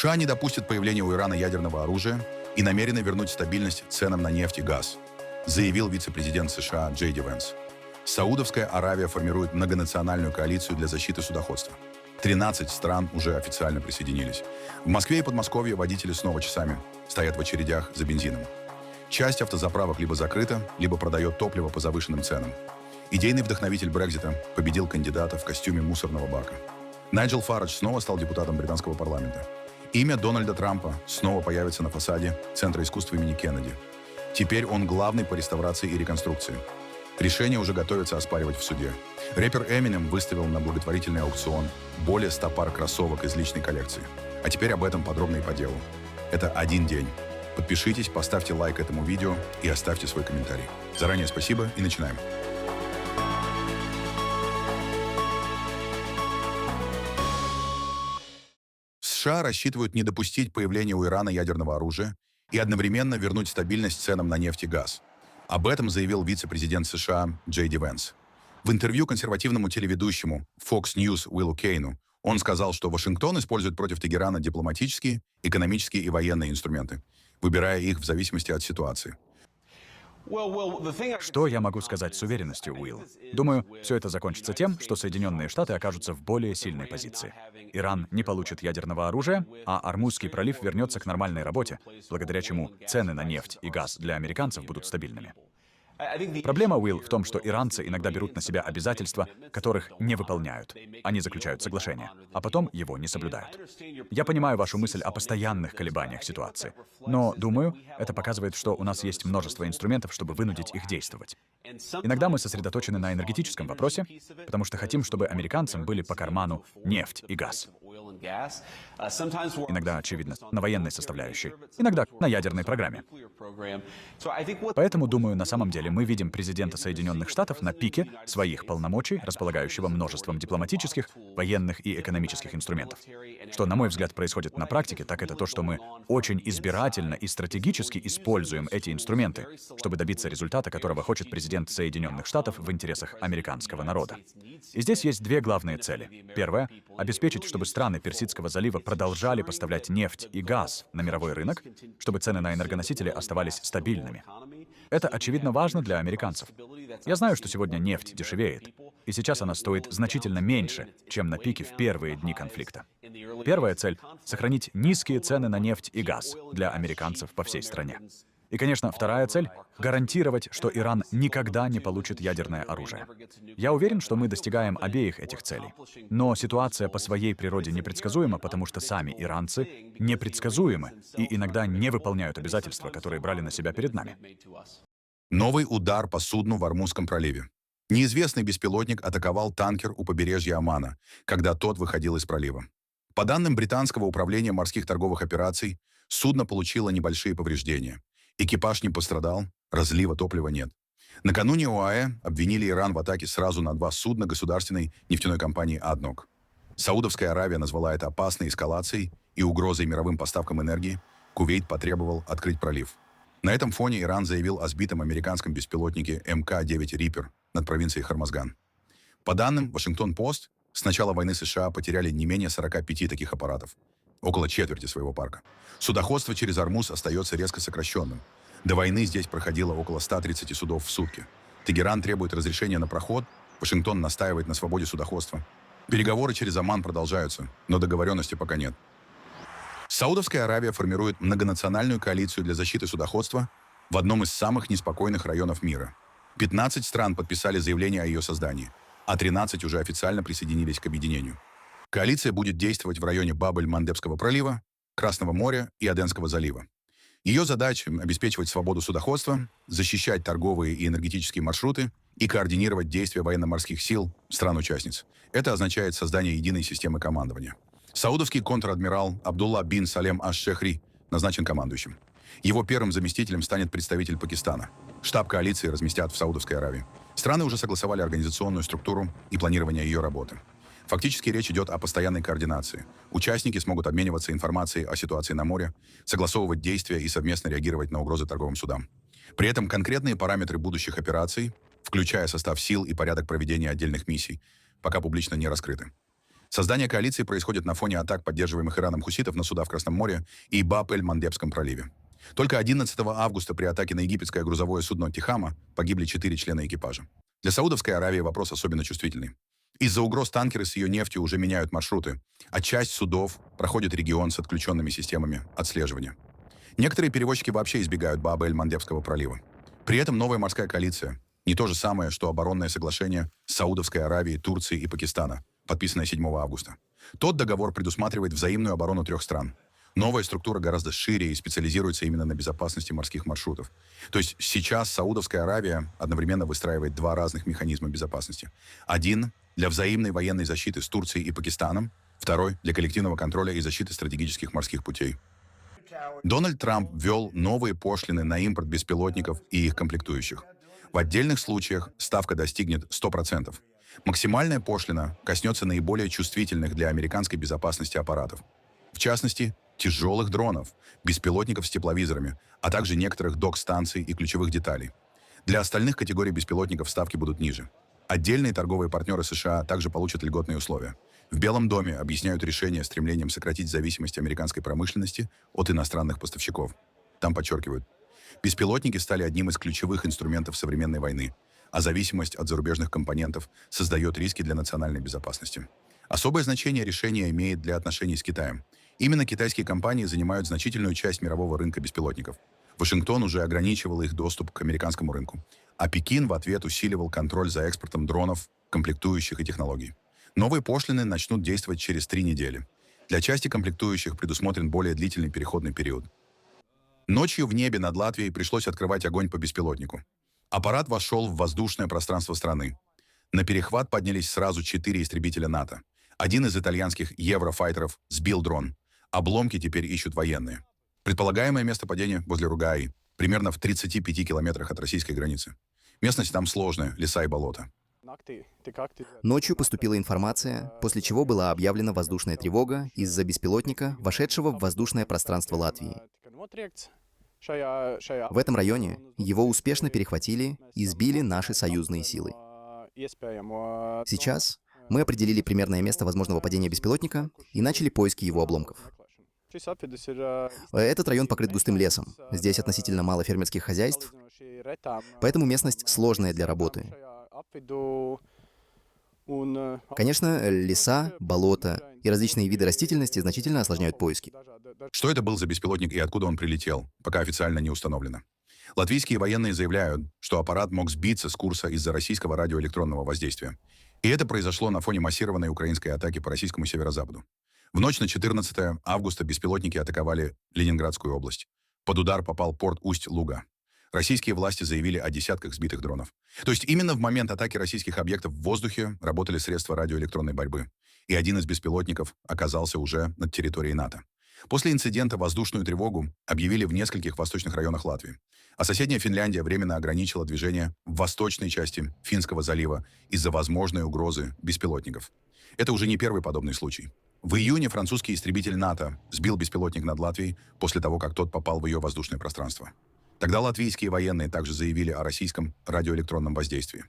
США не допустят появления у Ирана ядерного оружия и намерены вернуть стабильность ценам на нефть и газ, заявил вице-президент США Джей Ди Венс. Саудовская Аравия формирует многонациональную коалицию для защиты судоходства. 13 стран уже официально присоединились. В Москве и Подмосковье водители снова часами стоят в очередях за бензином. Часть автозаправок либо закрыта, либо продает топливо по завышенным ценам. Идейный вдохновитель Брексита победил кандидата в костюме мусорного бака. Найджел Фарадж снова стал депутатом британского парламента. Имя Дональда Трампа снова появится на фасаде Центра искусства имени Кеннеди. Теперь он главный по реставрации и реконструкции. Решение уже готовится оспаривать в суде. Рэпер Эминем выставил на благотворительный аукцион более 100 пар кроссовок из личной коллекции. А теперь об этом подробно и по делу. Это один день. Подпишитесь, поставьте лайк этому видео и оставьте свой комментарий. Заранее спасибо и начинаем. США рассчитывают не допустить появления у Ирана ядерного оружия и одновременно вернуть стабильность ценам на нефть и газ. Об этом заявил вице-президент США Джей Ди Венс. В интервью консервативному телеведущему Fox News Уиллу Кейну он сказал, что Вашингтон использует против Тегерана дипломатические, экономические и военные инструменты, выбирая их в зависимости от ситуации. Что я могу сказать с уверенностью, Уилл? Думаю, все это закончится тем, что Соединенные Штаты окажутся в более сильной позиции. Иран не получит ядерного оружия, а Ормузский пролив вернется к нормальной работе, благодаря чему цены на нефть и газ для американцев будут стабильными. Проблема, Уилл, в том, что иранцы иногда берут на себя обязательства, которых не выполняют. Они заключают соглашение, а потом его не соблюдают. Я понимаю вашу мысль о постоянных колебаниях ситуации, но, думаю, это показывает, что у нас есть множество инструментов, чтобы вынудить их действовать. Иногда мы сосредоточены на энергетическом вопросе, потому что хотим, чтобы американцам были по карману нефть и газ. Иногда, очевидно, на военной составляющей, иногда на ядерной программе. Поэтому, думаю, на самом деле мы видим президента Соединенных Штатов на пике своих полномочий, располагающего множеством дипломатических, военных и экономических инструментов. Что, на мой взгляд, происходит на практике, так это то, что мы очень избирательно и стратегически используем эти инструменты, чтобы добиться результата, которого хочет президент Соединенных Штатов в интересах американского народа. И здесь есть две главные цели. Первая — обеспечить, чтобы страны Персидского залива продолжали поставлять нефть и газ на мировой рынок, чтобы цены на энергоносители оставались стабильными. Это, очевидно, важно для американцев. Я знаю, что сегодня нефть дешевеет, и сейчас она стоит значительно меньше, чем на пике в первые дни конфликта. Первая цель — сохранить низкие цены на нефть и газ для американцев по всей стране. И, конечно, вторая цель — гарантировать, что Иран никогда не получит ядерное оружие. Я уверен, что мы достигаем обеих этих целей. Но ситуация по своей природе непредсказуема, потому что сами иранцы непредсказуемы и иногда не выполняют обязательства, которые брали на себя перед нами. Новый удар по судну в Ормузском проливе. Неизвестный беспилотник атаковал танкер у побережья Омана, когда тот выходил из пролива. По данным британского управления морских торговых операций, судно получило небольшие повреждения. Экипаж не пострадал, разлива топлива нет. Накануне ОАЭ обвинили Иран в атаке сразу на два судна государственной нефтяной компании «Аднок». Саудовская Аравия назвала это опасной эскалацией и угрозой мировым поставкам энергии. Кувейт потребовал открыть пролив. На этом фоне Иран заявил о сбитом американском беспилотнике МК-9 «Риппер» над провинцией Хормазган. По данным Вашингтон-Пост, с начала войны США потеряли не менее 45 таких аппаратов, около четверти своего парка. Судоходство через Ормуз остается резко сокращенным. До войны здесь проходило около 130 судов в сутки. Тегеран требует разрешения на проход, Вашингтон настаивает на свободе судоходства. Переговоры через Оман продолжаются, но договоренности пока нет. Саудовская Аравия формирует многонациональную коалицию для защиты судоходства в одном из самых неспокойных районов мира. 15 стран подписали заявление о ее создании, а 13 уже официально присоединились к объединению. Коалиция будет действовать в районе Баб-эль-Мандебского пролива, Красного моря и Аденского залива. Ее задача — обеспечивать свободу судоходства, защищать торговые и энергетические маршруты и координировать действия военно-морских сил стран-участниц. Это означает создание единой системы командования. Саудовский контр-адмирал Абдулла бин Салем аш-Шехри назначен командующим. Его первым заместителем станет представитель Пакистана. Штаб коалиции разместят в Саудовской Аравии. Страны уже согласовали организационную структуру и планирование ее работы. Фактически речь идет о постоянной координации. Участники смогут обмениваться информацией о ситуации на море, согласовывать действия и совместно реагировать на угрозы торговым судам. При этом конкретные параметры будущих операций, включая состав сил и порядок проведения отдельных миссий, пока публично не раскрыты. Создание коалиции происходит на фоне атак поддерживаемых Ираном хуситов на суда в Красном море и Баб-эль-Мандебском проливе. Только 11 августа при атаке на египетское грузовое судно «Тихама» погибли 4 члена экипажа. Для Саудовской Аравии вопрос особенно чувствительный. Из-за угроз танкеры с ее нефтью уже меняют маршруты, а часть судов проходит регион с отключенными системами отслеживания. Некоторые перевозчики вообще избегают Баб-эль-Мандебского пролива. При этом новая морская коалиция — не то же самое, что оборонное соглашение Саудовской Аравии, Турции и Пакистана, подписанное 7 августа. Тот договор предусматривает взаимную оборону 3 стран. Новая структура гораздо шире и специализируется именно на безопасности морских маршрутов. То есть сейчас Саудовская Аравия одновременно выстраивает 2 разных механизма безопасности. Один — для взаимной военной защиты с Турцией и Пакистаном, второй — для коллективного контроля и защиты стратегических морских путей. Дональд Трамп ввел новые пошлины на импорт беспилотников и их комплектующих. В отдельных случаях ставка достигнет 100%. Максимальная пошлина коснется наиболее чувствительных для американской безопасности аппаратов. В частности, тяжелых дронов, беспилотников с тепловизорами, а также некоторых док-станций и ключевых деталей. Для остальных категорий беспилотников ставки будут ниже. Отдельные торговые партнеры США также получат льготные условия. В Белом доме объясняют решение стремлением сократить зависимость американской промышленности от иностранных поставщиков. Там подчеркивают, беспилотники стали одним из ключевых инструментов современной войны, а зависимость от зарубежных компонентов создает риски для национальной безопасности. Особое значение решение имеет для отношений с Китаем. Именно китайские компании занимают значительную часть мирового рынка беспилотников. Вашингтон уже ограничивал их доступ к американскому рынку, а Пекин в ответ усиливал контроль за экспортом дронов, комплектующих и технологий. Новые пошлины начнут действовать через 3 недели. Для части комплектующих предусмотрен более длительный переходный период. Ночью в небе над Латвией пришлось открывать огонь по беспилотнику. Аппарат вошел в воздушное пространство страны. На перехват поднялись сразу 4 истребителя НАТО. Один из итальянских еврофайтеров сбил дрон. Обломки теперь ищут военные. Предполагаемое место падения возле Ругаи, примерно в 35 километрах от российской границы. Местность там сложная, леса и болота. Ночью поступила информация, после чего была объявлена воздушная тревога из-за беспилотника, вошедшего в воздушное пространство Латвии. В этом районе его успешно перехватили и сбили наши союзные силы. Сейчас мы определили примерное место возможного падения беспилотника и начали поиски его обломков. Этот район покрыт густым лесом. Здесь относительно мало фермерских хозяйств, поэтому местность сложная для работы. Конечно, леса, болота и различные виды растительности значительно осложняют поиски. Что это был за беспилотник и откуда он прилетел, пока официально не установлено. Латвийские военные заявляют, что аппарат мог сбиться с курса из-за российского радиоэлектронного воздействия. И это произошло на фоне массированной украинской атаки по российскому северо-западу. В ночь на 14 августа беспилотники атаковали Ленинградскую область. Под удар попал порт Усть-Луга. Российские власти заявили о десятках сбитых дронов. То есть именно в момент атаки российских объектов в воздухе работали средства радиоэлектронной борьбы. И один из беспилотников оказался уже над территорией НАТО. После инцидента воздушную тревогу объявили в нескольких восточных районах Латвии. А соседняя Финляндия временно ограничила движение в восточной части Финского залива из-за возможной угрозы беспилотников. Это уже не первый подобный случай. В июне французский истребитель НАТО сбил беспилотник над Латвией после того, как тот попал в ее воздушное пространство. Тогда латвийские военные также заявили о российском радиоэлектронном воздействии.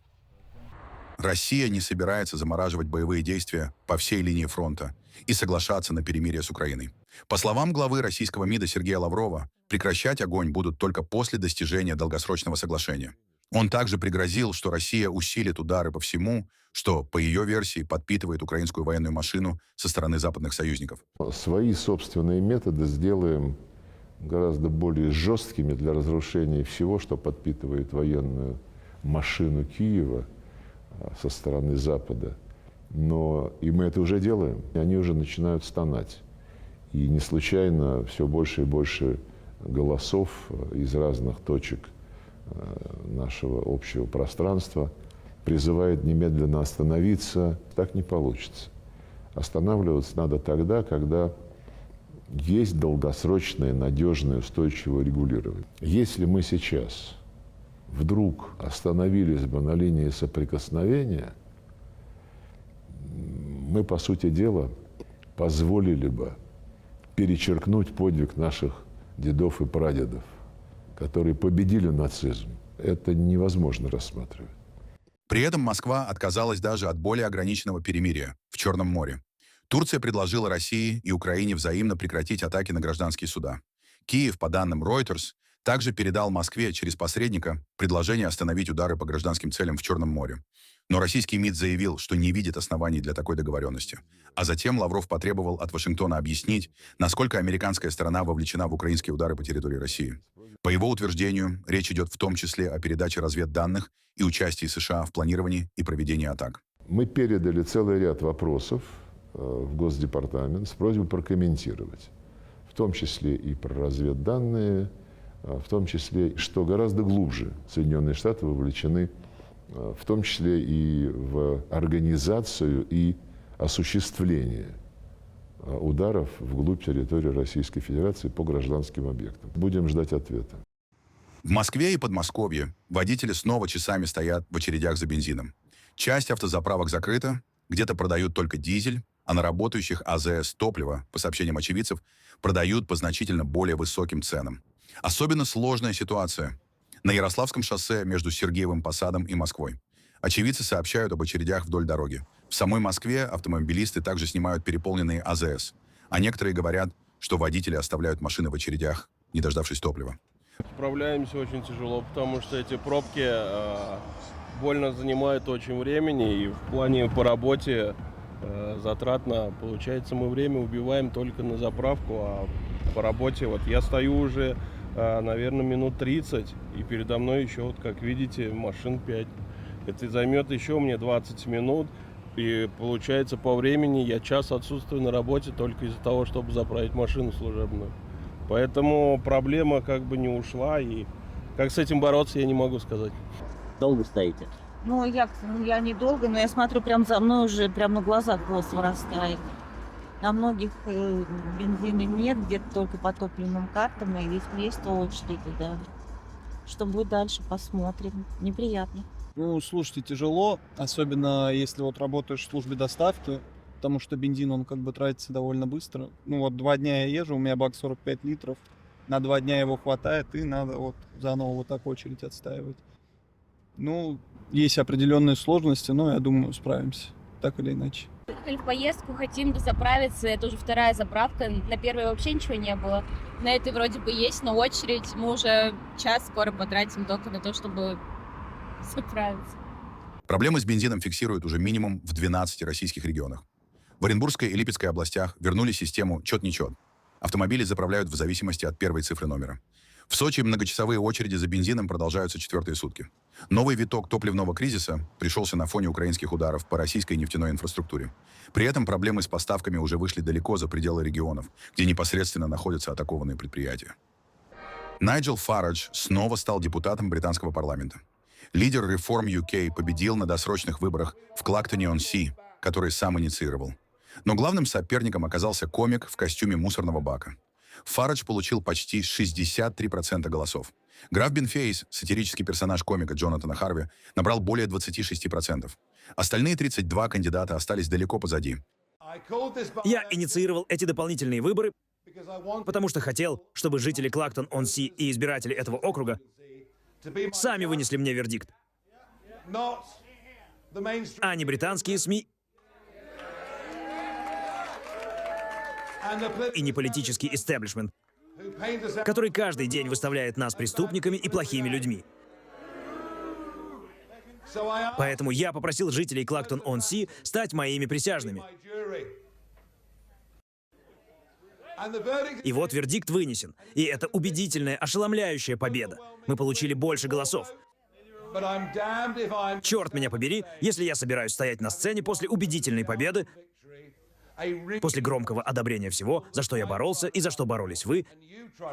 Россия не собирается замораживать боевые действия по всей линии фронта и соглашаться на перемирие с Украиной. По словам главы российского МИДа Сергея Лаврова, прекращать огонь будут только после достижения долгосрочного соглашения. Он также пригрозил, что Россия усилит удары по всему, что, по ее версии, подпитывает украинскую военную машину со стороны западных союзников. Свои собственные методы сделаем гораздо более жесткими для разрушения всего, что подпитывает военную машину Киева со стороны Запада. Но и мы это уже делаем, и они уже начинают стонать. И не случайно все больше и больше голосов из разных точек нашего общего пространства призывает немедленно остановиться. Так не получится. Останавливаться надо тогда, когда есть долгосрочное, надежное, устойчивое регулирование. Если мы сейчас вдруг остановились бы на линии соприкосновения, мы, по сути дела, позволили бы перечеркнуть подвиг наших дедов и прадедов, которые победили нацизм. Это невозможно рассматривать. При этом Москва отказалась даже от более ограниченного перемирия в Черном море. Турция предложила России и Украине взаимно прекратить атаки на гражданские суда. Киев, по данным Reuters, также передал Москве через посредника предложение остановить удары по гражданским целям в Черном море. Но российский МИД заявил, что не видит оснований для такой договоренности. А затем Лавров потребовал от Вашингтона объяснить, насколько американская сторона вовлечена в украинские удары по территории России. По его утверждению, речь идет в том числе о передаче разведданных и участии США в планировании и проведении атак. Мы передали целый ряд вопросов в Госдепартамент с просьбой прокомментировать, в том числе и про разведданные, в том числе, что гораздо глубже Соединенные Штаты вовлечены, в том числе и в организацию и осуществление ударов вглубь территории Российской Федерации по гражданским объектам. Будем ждать ответа. В Москве и Подмосковье водители снова часами стоят в очередях за бензином. Часть автозаправок закрыта, где-то продают только дизель, а на работающих АЗС топливо, по сообщениям очевидцев, продают по значительно более высоким ценам. Особенно сложная ситуация на Ярославском шоссе между Сергиевым Посадом и Москвой. Очевидцы сообщают об очередях вдоль дороги. В самой Москве автомобилисты также снимают переполненные АЗС, а некоторые говорят, что водители оставляют машины в очередях, не дождавшись топлива. Справляемся очень тяжело, потому что эти пробки больно занимают очень времени, и в плане по работе затратно. Получается, мы время убиваем только на заправку, а по работе вот я стою уже, наверное, минут 30, и передо мной еще, вот как видите, машин 5. Это займет еще мне 20 минут, и получается, по времени я час отсутствую на работе только из-за того, чтобы заправить машину служебную. Поэтому проблема как бы не ушла, и как с этим бороться, я не могу сказать. Долго стоите? Ну, я недолго, но я смотрю, прям за мной уже прям на глазах хвост вырастает. На многих бензина нет, где-то только по топливным картам, и весь есть очереди, да. Что будет дальше, посмотрим. Неприятно. Ну, слушайте, тяжело, особенно если вот работаешь в службе доставки, потому что бензин, он как бы тратится довольно быстро. Ну, вот 2 дня я езжу, у меня бак 45 литров, на 2 дня его хватает, и надо вот заново вот так очередь отстаивать. Ну, есть определенные сложности, но я думаю, справимся, так или иначе. Приехали в поездку, хотим дозаправиться, это уже 2-я заправка, на первой вообще ничего не было. На этой вроде бы есть, но очередь, мы уже час скоро потратим только на то, чтобы заправиться. Проблемы с бензином фиксируют уже минимум в 12 российских регионах. В Оренбургской и Липецкой областях вернули систему «чет-не-чет». Автомобили заправляют в зависимости от первой цифры номера. В Сочи многочасовые очереди за бензином продолжаются 4-е сутки. Новый виток топливного кризиса пришелся на фоне украинских ударов по российской нефтяной инфраструктуре. При этом проблемы с поставками уже вышли далеко за пределы регионов, где непосредственно находятся атакованные предприятия. Найджел Фарадж снова стал депутатом британского парламента. Лидер Reform UK победил на досрочных выборах в Клактоне-он-Си, который сам инициировал. Но главным соперником оказался комик в костюме мусорного бака. Фарадж получил почти 63% голосов. Граф Бенфейс, сатирический персонаж комика Джонатана Харви, набрал более 26%. Остальные 32 кандидата остались далеко позади. Я инициировал эти дополнительные выборы, потому что хотел, чтобы жители Клактон-он-Си и избиратели этого округа сами вынесли мне вердикт, а не британские СМИ и не политический истеблишмент, который каждый день выставляет нас преступниками и плохими людьми. Поэтому я попросил жителей Клактон-он-Си стать моими присяжными. И вот вердикт вынесен. И это убедительная, ошеломляющая победа. Мы получили больше голосов. Черт меня побери, если я собираюсь стоять на сцене после убедительной победы, после громкого одобрения всего, за что я боролся и за что боролись вы,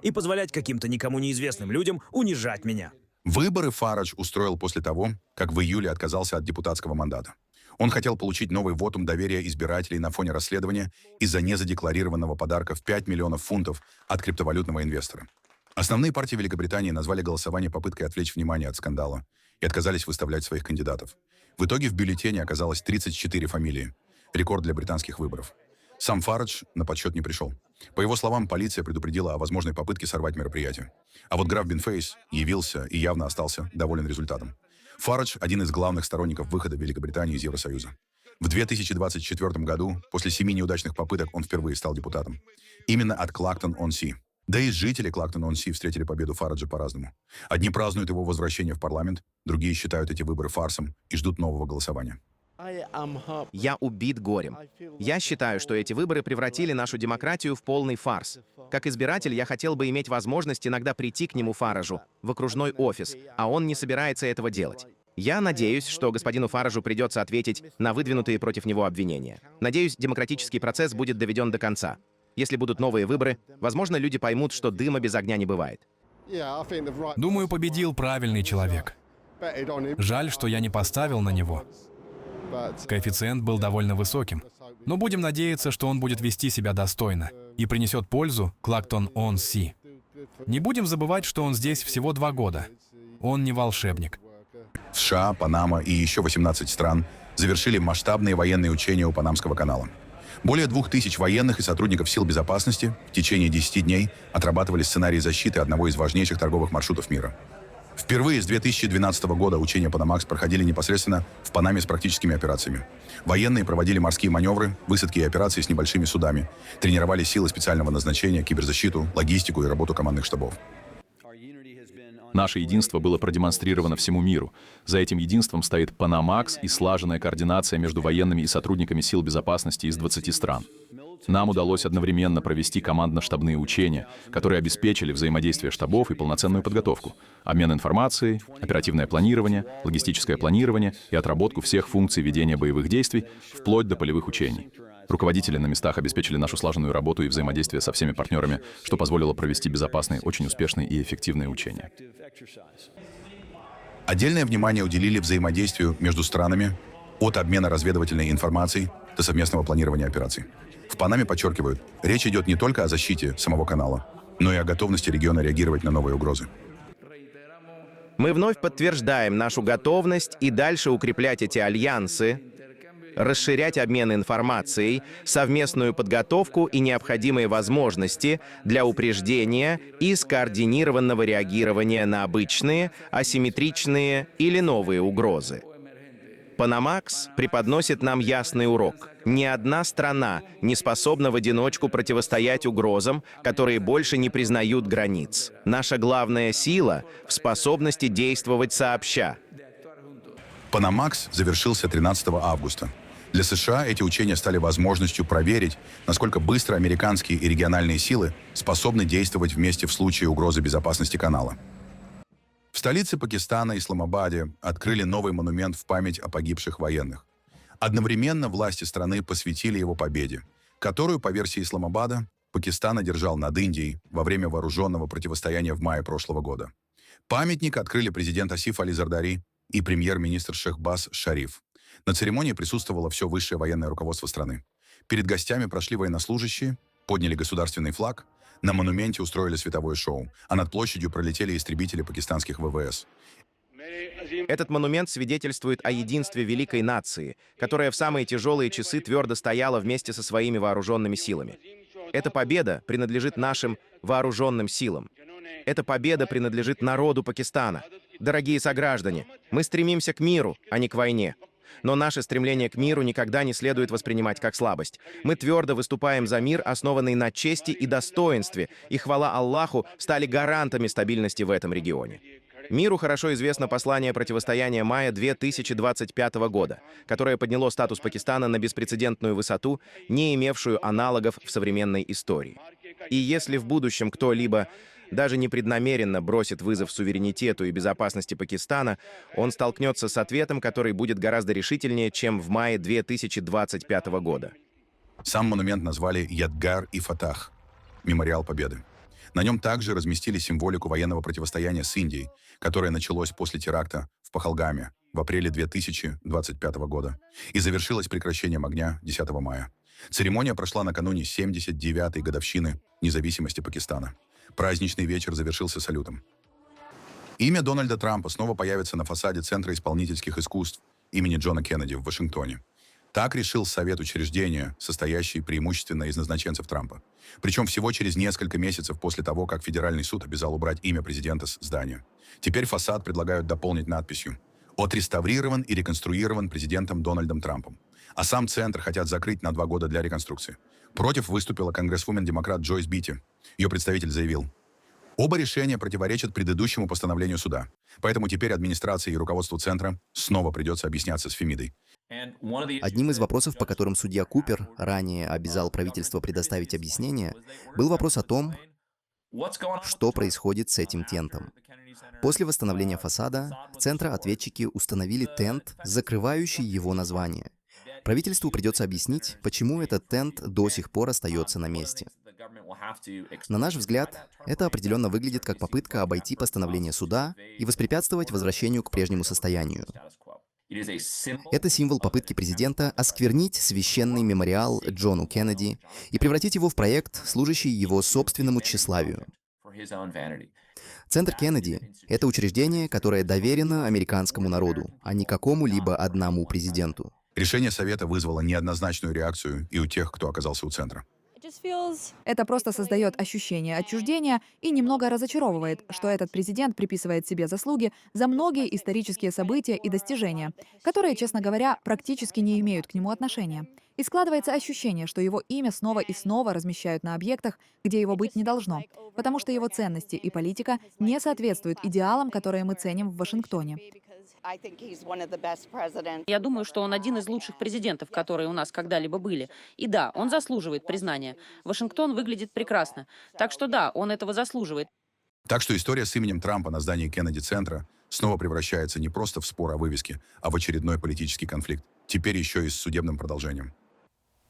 и позволять каким-то никому неизвестным людям унижать меня. Выборы Фарадж устроил после того, как в июле отказался от депутатского мандата. Он хотел получить новый вотум доверия избирателей на фоне расследования из-за незадекларированного подарка в 5 миллионов фунтов от криптовалютного инвестора. Основные партии Великобритании назвали голосование попыткой отвлечь внимание от скандала и отказались выставлять своих кандидатов. В итоге в бюллетене оказалось 34 фамилии. Рекорд для британских выборов. Сам Фарадж на подсчет не пришел. По его словам, полиция предупредила о возможной попытке сорвать мероприятие. А вот граф Бенфейс явился и явно остался доволен результатом. Фарадж – один из главных сторонников выхода Великобритании из Евросоюза. В 2024 году, после 7 неудачных попыток, он впервые стал депутатом. Именно от Клактон-он-Си. Да и жители Клактон-он-Си встретили победу Фараджа по-разному. Одни празднуют его возвращение в парламент, другие считают эти выборы фарсом и ждут нового голосования. Я убит горем. Я считаю, что эти выборы превратили нашу демократию в полный фарс. Как избиратель, я хотел бы иметь возможность иногда прийти к нему, Фаражу, в окружной офис, а он не собирается этого делать. Я надеюсь, что господину Фаражу придется ответить на выдвинутые против него обвинения. Надеюсь, демократический процесс будет доведен до конца. Если будут новые выборы, возможно, люди поймут, что дыма без огня не бывает. Думаю, победил правильный человек. Жаль, что я не поставил на него. Коэффициент был довольно высоким. Но будем надеяться, что он будет вести себя достойно и принесет пользу Клактон-он-Си. Не будем забывать, что он здесь всего 2 года. Он не волшебник. США, Панама и еще 18 стран завершили масштабные военные учения у Панамского канала. Более 2000 военных и сотрудников сил безопасности в течение 10 дней отрабатывали сценарий защиты одного из важнейших торговых маршрутов мира. Впервые с 2012 года учения Панамакс проходили непосредственно в Панаме с практическими операциями. Военные проводили морские маневры, высадки и операции с небольшими судами, тренировали силы специального назначения, киберзащиту, логистику и работу командных штабов. Наше единство было продемонстрировано всему миру. За этим единством стоит Панамакс и слаженная координация между военными и сотрудниками сил безопасности из 20 стран. Нам удалось одновременно провести командно-штабные учения, которые обеспечили взаимодействие штабов и полноценную подготовку, обмен информацией, оперативное планирование, логистическое планирование и отработку всех функций ведения боевых действий, вплоть до полевых учений. Руководители на местах обеспечили нашу слаженную работу и взаимодействие со всеми партнерами, что позволило провести безопасные, очень успешные и эффективные учения. Отдельное внимание уделили взаимодействию между странами от обмена разведывательной информацией до совместного планирования операций. В Панаме подчеркивают, речь идет не только о защите самого канала, но и о готовности региона реагировать на новые угрозы. Мы вновь подтверждаем нашу готовность и дальше укреплять эти альянсы, расширять обмен информацией, совместную подготовку и необходимые возможности для упреждения и скоординированного реагирования на обычные, асимметричные или новые угрозы. Панамакс преподносит нам ясный урок. Ни одна страна не способна в одиночку противостоять угрозам, которые больше не признают границ. Наша главная сила в способности действовать сообща. Панамакс завершился 13 августа. Для США эти учения стали возможностью проверить, насколько быстро американские и региональные силы способны действовать вместе в случае угрозы безопасности канала. В столице Пакистана, Исламабаде, открыли новый монумент в память о погибших военных. Одновременно власти страны посвятили его победе, которую, по версии Исламабада, Пакистан одержал над Индией во время вооруженного противостояния в мае прошлого года. Памятник открыли президент Асиф Али Зардари и премьер-министр Шехбаз Шариф. На церемонии присутствовало все высшее военное руководство страны. Перед гостями прошли военнослужащие, подняли государственный флаг, на монументе устроили световое шоу, а над площадью пролетели истребители пакистанских ВВС. Этот монумент свидетельствует о единстве великой нации, которая в самые тяжелые часы твердо стояла вместе со своими вооруженными силами. Эта победа принадлежит нашим вооруженным силам. Эта победа принадлежит народу Пакистана. Дорогие сограждане, мы стремимся к миру, а не к войне. Но наше стремление к миру никогда не следует воспринимать как слабость. Мы твердо выступаем за мир, основанный на чести и достоинстве, и, хвала Аллаху, стали гарантами стабильности в этом регионе. Миру хорошо известно послание противостояния мая 2025 года, которое подняло статус Пакистана на беспрецедентную высоту, не имевшую аналогов в современной истории. И если в будущем кто-либо даже непреднамеренно бросит вызов суверенитету и безопасности Пакистана, он столкнется с ответом, который будет гораздо решительнее, чем в мае 2025 года. Сам монумент назвали Ядгар и Фатах – Мемориал Победы. На нем также разместили символику военного противостояния с Индией, которое началось после теракта в Пахалгаме в апреле 2025 года и завершилось прекращением огня 10 мая. Церемония прошла накануне 79-й годовщины независимости Пакистана. Праздничный вечер завершился салютом. Имя Дональда Трампа снова появится на фасаде Центра исполнительских искусств имени Джона Кеннеди в Вашингтоне. Так решил Совет учреждения, состоящий преимущественно из назначенцев Трампа. Причем всего через несколько месяцев после того, как Федеральный суд обязал убрать имя президента с здания. Теперь фасад предлагают дополнить надписью «Отреставрирован и реконструирован президентом Дональдом Трампом». А сам центр хотят закрыть на 2 года для реконструкции. Против выступила конгрессвумен-демократ Джойс Битти. Ее представитель заявил: оба решения противоречат предыдущему постановлению суда. Поэтому теперь администрации и руководству центра снова придется объясняться с Фемидой. Одним из вопросов, по которым судья Купер ранее обязал правительство предоставить объяснение, был вопрос о том, что происходит с этим тентом. После восстановления фасада центра ответчики установили тент, закрывающий его название. Правительству придется объяснить, почему этот тент до сих пор остается на месте. На наш взгляд, это определенно выглядит как попытка обойти постановление суда и воспрепятствовать возвращению к прежнему состоянию. Это символ попытки президента осквернить священный мемориал Джону Кеннеди и превратить его в проект, служащий его собственному тщеславию. Центр Кеннеди — это учреждение, которое доверено американскому народу, а не какому-либо одному президенту. Решение Совета вызвало неоднозначную реакцию и у тех, кто оказался у центра. Это просто создает ощущение отчуждения и немного разочаровывает, что этот президент приписывает себе заслуги за многие исторические события и достижения, которые, честно говоря, практически не имеют к нему отношения. И складывается ощущение, что его имя снова и снова размещают на объектах, где его быть не должно, потому что его ценности и политика не соответствуют идеалам, которые мы ценим в Вашингтоне. Я думаю, что он один из лучших президентов, которые у нас когда-либо были. И да, он заслуживает признания. Вашингтон выглядит прекрасно. Так что да, он этого заслуживает. Так что история с именем Трампа на здании Кеннеди-центра снова превращается не просто в спор о вывеске, а в очередной политический конфликт, теперь еще и с судебным продолжением.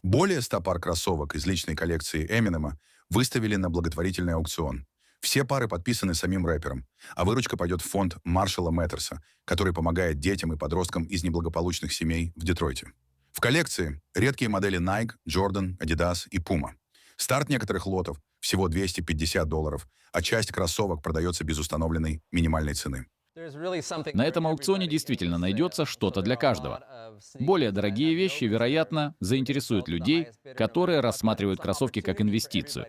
Более 100 пар кроссовок из личной коллекции Эминема выставили на благотворительный аукцион. Все пары подписаны самим рэпером, а выручка пойдет в фонд Маршалла Мэттерса, который помогает детям и подросткам из неблагополучных семей в Детройте. В коллекции редкие модели Nike, Jordan, Adidas и Puma. Старт некоторых лотов всего $250, а часть кроссовок продается без установленной минимальной цены. На этом аукционе действительно найдется что-то для каждого. Более дорогие вещи, вероятно, заинтересуют людей, которые рассматривают кроссовки как инвестицию.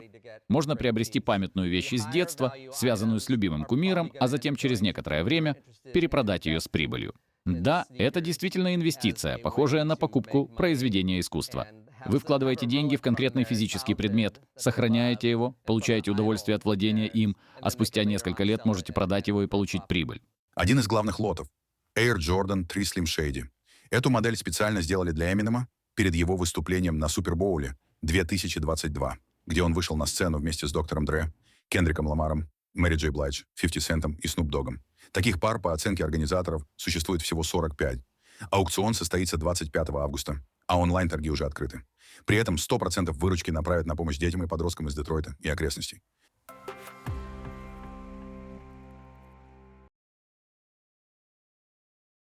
Можно приобрести памятную вещь из детства, связанную с любимым кумиром, а затем через некоторое время перепродать ее с прибылью. Да, это действительно инвестиция, похожая на покупку произведения искусства. Вы вкладываете деньги в конкретный физический предмет, сохраняете его, получаете удовольствие от владения им, а спустя несколько лет можете продать его и получить прибыль. Один из главных лотов — Air Jordan 3 Slim Shady. Эту модель специально сделали для Эминема перед его выступлением на Супербоуле 2022, где он вышел на сцену вместе с доктором Дре, Кендриком Ламаром, Мэри Джей Блайдж, 50 Центом и Снуп Доггом. Таких пар, по оценке организаторов, существует всего 45. Аукцион состоится 25 августа, а онлайн-торги уже открыты. При этом 100% выручки направят на помощь детям и подросткам из Детройта и окрестностей.